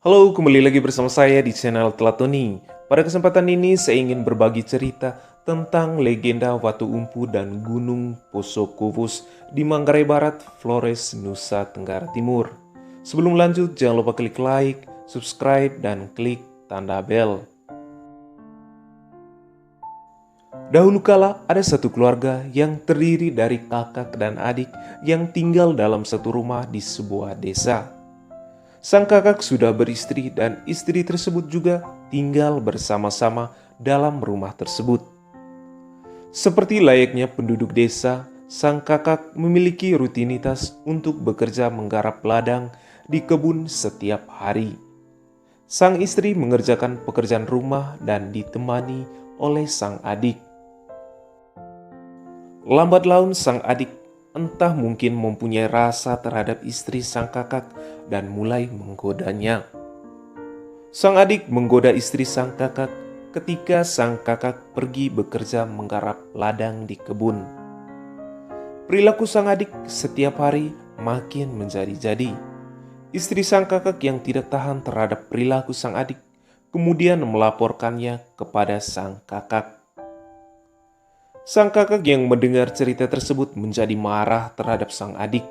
Halo, kembali lagi bersama saya di channel Telatoni. Pada kesempatan ini saya ingin berbagi cerita tentang legenda Watu Umpu dan Gunung Posokowus di Manggarai Barat, Flores, Nusa Tenggara Timur. Sebelum lanjut, jangan lupa klik like, subscribe, dan klik tanda bel. Dahulu kala ada satu keluarga yang terdiri dari kakak dan adik yang tinggal dalam satu rumah di sebuah desa. Sang kakak sudah beristri dan istri tersebut juga tinggal bersama-sama dalam rumah tersebut. Seperti layaknya penduduk desa, sang kakak memiliki rutinitas untuk bekerja menggarap ladang di kebun setiap hari. Sang istri mengerjakan pekerjaan rumah dan ditemani oleh sang adik. Lambat laun sang adik entah mungkin mempunyai rasa terhadap istri sang kakak dan mulai menggodanya. Sang adik menggoda istri sang kakak ketika sang kakak pergi bekerja menggarap ladang di kebun. Perilaku sang adik setiap hari makin menjadi-jadi. Istri sang kakak yang tidak tahan terhadap perilaku sang adik kemudian melaporkannya kepada sang kakak. Sang kakak yang mendengar cerita tersebut menjadi marah terhadap sang adik.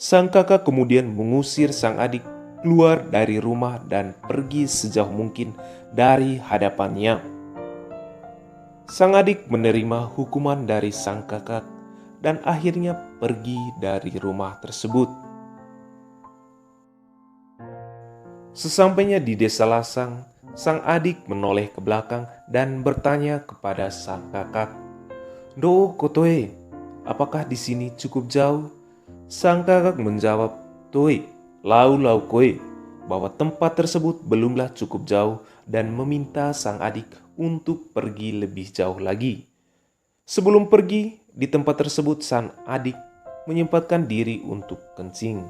Sang kakak kemudian mengusir sang adik keluar dari rumah dan pergi sejauh mungkin dari hadapannya. Sang adik menerima hukuman dari sang kakak dan akhirnya pergi dari rumah tersebut. Sesampainya di desa Lasang, sang adik menoleh ke belakang dan bertanya kepada sang kakak, "Do kotoe, apakah di sini cukup jauh?" Sang kakak menjawab, "Toe, lau koe," bahwa tempat tersebut belumlah cukup jauh dan meminta sang adik untuk pergi lebih jauh lagi. Sebelum pergi, di tempat tersebut sang adik menyempatkan diri untuk kencing.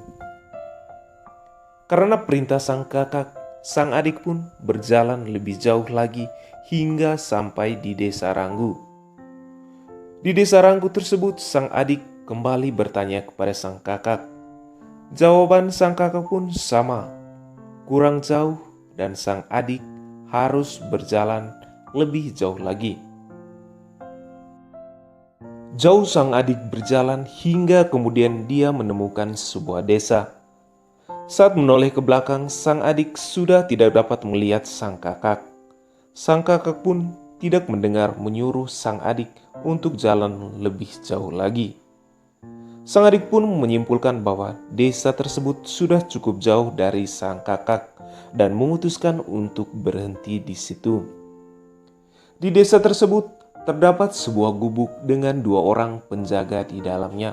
Karena perintah sang kakak, sang adik pun berjalan lebih jauh lagi hingga sampai di desa Ranggu. Di desa Ranggu tersebut, sang adik kembali bertanya kepada sang kakak. Jawaban sang kakak pun sama, kurang jauh dan sang adik harus berjalan lebih jauh lagi. Jauh sang adik berjalan hingga kemudian dia menemukan sebuah desa. Saat menoleh ke belakang, sang adik sudah tidak dapat melihat sang kakak. Sang kakak pun tidak mendengar menyuruh sang adik untuk jalan lebih jauh lagi. Sang adik pun menyimpulkan bahwa desa tersebut sudah cukup jauh dari sang kakak dan memutuskan untuk berhenti di situ. Di desa tersebut terdapat sebuah gubuk dengan 2 orang penjaga di dalamnya.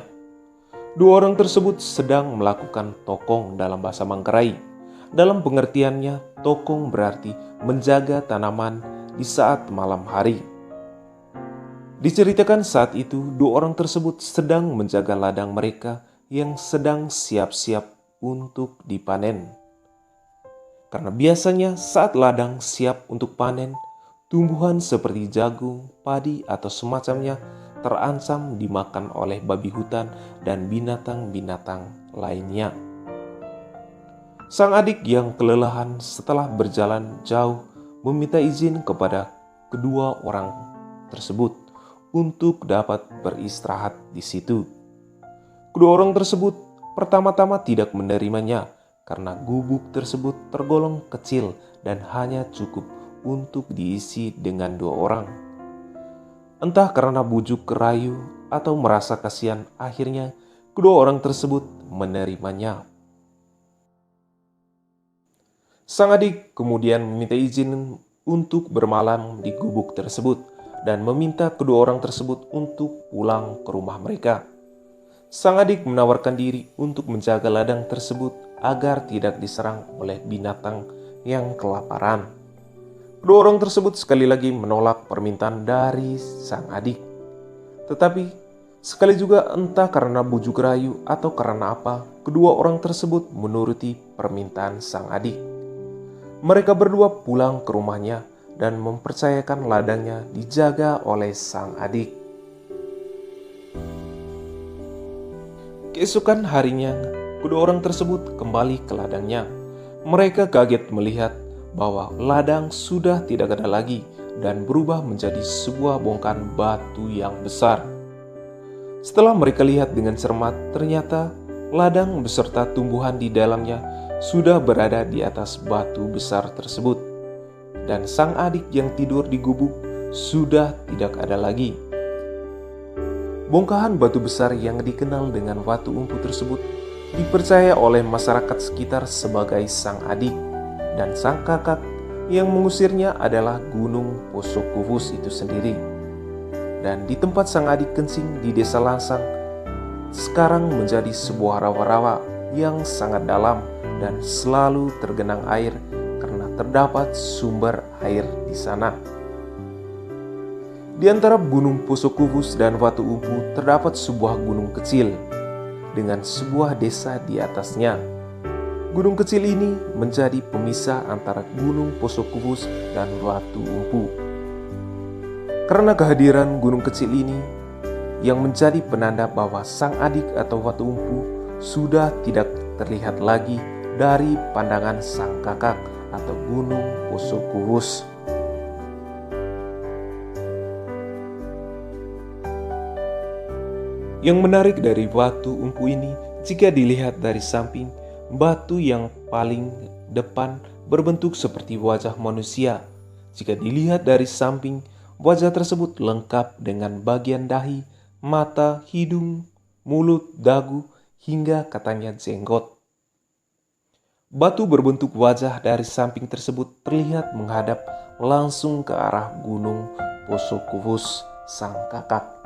2 orang tersebut sedang melakukan tokong dalam bahasa Manggarai. Dalam pengertiannya, tokong berarti menjaga tanaman di saat malam hari. Diceritakan saat itu 2 orang tersebut sedang menjaga ladang mereka yang sedang siap-siap untuk dipanen. Karena biasanya saat ladang siap untuk panen, tumbuhan seperti jagung, padi, atau semacamnya terancam dimakan oleh babi hutan dan binatang-binatang lainnya. Sang adik yang kelelahan setelah berjalan jauh meminta izin kepada kedua orang tersebut untuk dapat beristirahat di situ. Kedua orang tersebut pertama-tama tidak menerimanya karena gubuk tersebut tergolong kecil dan hanya cukup untuk diisi dengan 2 orang. Entah karena bujuk rayu atau merasa kasihan, akhirnya kedua orang tersebut menerimanya. Sang adik kemudian meminta izin untuk bermalam di gubuk tersebut dan meminta kedua orang tersebut untuk pulang ke rumah mereka. Sang adik menawarkan diri untuk menjaga ladang tersebut agar tidak diserang oleh binatang yang kelaparan. Kedua orang tersebut sekali lagi menolak permintaan dari sang adik. Tetapi sekali juga entah karena bujuk rayu atau karena apa, kedua orang tersebut menuruti permintaan sang adik. Mereka berdua pulang ke rumahnya dan mempercayakan ladangnya dijaga oleh sang adik. Keesokan harinya, kedua orang tersebut kembali ke ladangnya. Mereka kaget melihat bahwa ladang sudah tidak ada lagi dan berubah menjadi sebuah bongkahan batu yang besar. Setelah mereka lihat dengan cermat, ternyata ladang beserta tumbuhan di dalamnya sudah berada di atas batu besar tersebut. Dan sang adik yang tidur di gubuk sudah tidak ada lagi. Bongkahan batu besar yang dikenal dengan Watu Umpu tersebut dipercaya oleh masyarakat sekitar sebagai sang adik, dan sang kakak yang mengusirnya adalah Gunung Posokuvus itu sendiri. Dan di tempat sang adik kencing di desa Langsang sekarang menjadi sebuah rawa-rawa yang sangat dalam dan selalu tergenang air karena terdapat sumber air di sana. Di antara Gunung Posokuvus dan Watu Umpu terdapat sebuah gunung kecil dengan sebuah desa di atasnya. Gunung kecil ini menjadi pemisah antara Gunung Posokuvus dan Watu Umpu. Karena kehadiran gunung kecil ini yang menjadi penanda bahwa sang adik atau Watu Umpu sudah tidak terlihat lagi dari pandangan sang kakak atau Gunung Posokuvus. Yang menarik dari Watu Umpu ini, jika dilihat dari samping, batu yang paling depan berbentuk seperti wajah manusia. Jika dilihat dari samping, wajah tersebut lengkap dengan bagian dahi, mata, hidung, mulut, dagu, hingga katanya jenggot. Batu berbentuk wajah dari samping tersebut terlihat menghadap langsung ke arah Gunung Posokuvus sang kakak.